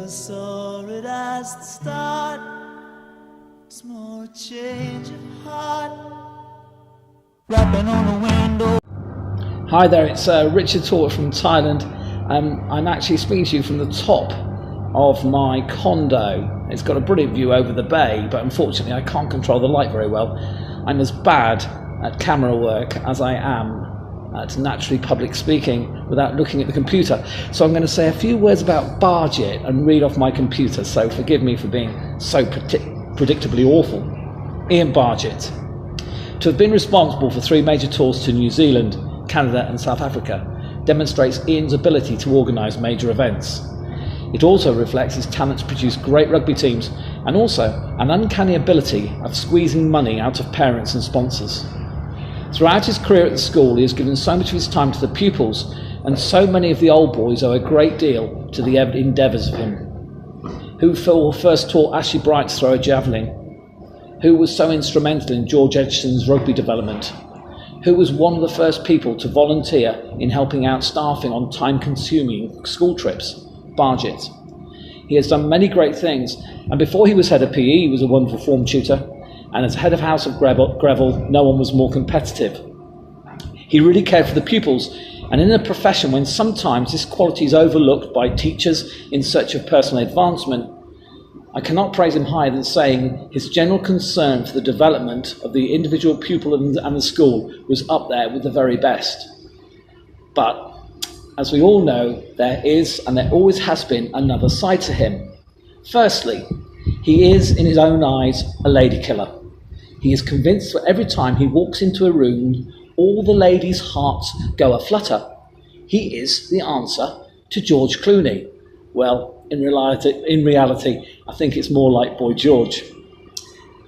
never saw it as the start. It's more a change of heart. Rapping on the window. Hi there, it's Richard Tort from Thailand. I'm actually speaking to you from the top of my condo. It's got a brilliant view over the bay, but unfortunately I can't control the light very well. I'm as bad at camera work as I am at naturally public speaking without looking at the computer. So I'm going to say a few words about barge it and read off my computer, so forgive me for being so predictably awful. Ian Bargett. To have been responsible for 3 major tours to New Zealand, Canada and South Africa demonstrates Ian's ability to organise major events. It also reflects his talent to produce great rugby teams and also an uncanny ability of squeezing money out of parents and sponsors. Throughout his career at the school, he has given so much of his time to the pupils, and so many of the old boys owe a great deal to the endeavours of him. Who first taught Ashley Bright to throw a javelin? Who was so instrumental in George Edgson's rugby development? Who was one of the first people to volunteer in helping out staffing on time-consuming school trips? Bargett. He has done many great things, and before he was head of PE, he was a wonderful form tutor, and as head of House of Greville, no one was more competitive. He really cared for the pupils, and in a profession when sometimes this quality is overlooked by teachers in search of personal advancement, I cannot praise him higher than saying his general concern for the development of the individual pupil and the school was up there with the very best. But, as we all know, there is, and there always has been, another side to him. Firstly, he is, in his own eyes, a lady killer. He is convinced that every time he walks into a room, all the ladies' hearts go a-flutter. He is the answer to George Clooney. Well, in reality, I think it's more like Boy George.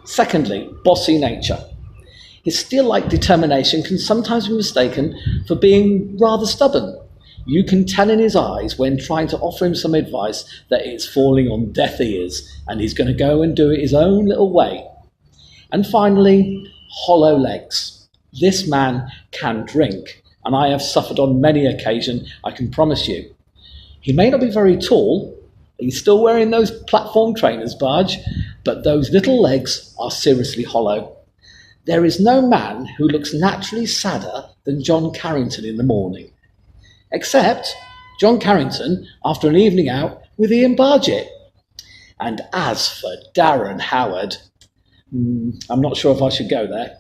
Secondly, bossy nature. His steel-like determination can sometimes be mistaken for being rather stubborn. You can tell in his eyes when trying to offer him some advice that it's falling on deaf ears and he's going to go and do it his own little way. And finally, hollow legs. This man can drink, and I have suffered on many occasions, I can promise you. He may not be very tall, he's still wearing those platform trainers, Barge, but those little legs are seriously hollow. There is no man who looks naturally sadder than John Carrington in the morning. Except John Carrington after an evening out with Ian Bargett. And as for Darren Howard, I'm not sure if I should go there.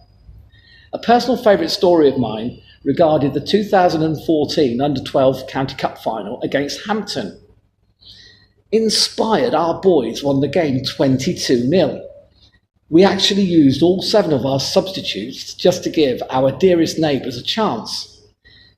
A personal favourite story of mine regarded the 2014 Under-12 County Cup final against Hampton. Inspired, our boys won the game 22-0. We actually used all 7 of our substitutes just to give our dearest neighbours a chance.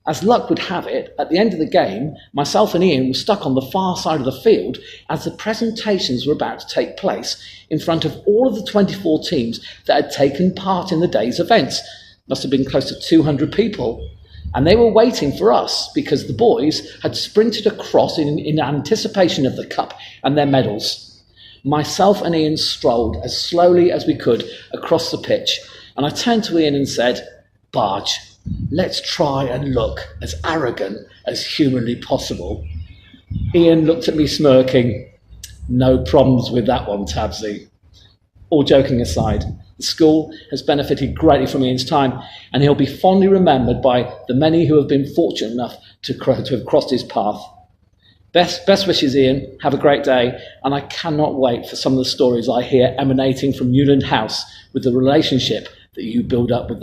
As luck would have it, at the end of the game, myself and Ian were stuck on the far side of the field as the presentations were about to take place in front of all of the 24 teams that had taken part in the day's events. Must have been close to 200 people. And they were waiting for us because the boys had sprinted across in anticipation of the cup and their medals. Myself and Ian strolled as slowly as we could across the pitch, and I turned to Ian and said, "Barge, let's try and look as arrogant as humanly possible." Ian looked at me smirking. No problems with that one, Tabsy. All joking aside, the school has benefited greatly from Ian's time, and he'll be fondly remembered by the many who have been fortunate enough to have crossed his path. Best wishes, Ian. Have a great day, and I cannot wait for some of the stories I hear emanating from Newland House with the relationship that you build up with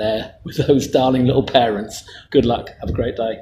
those darling little parents. Good luck. Have a great day.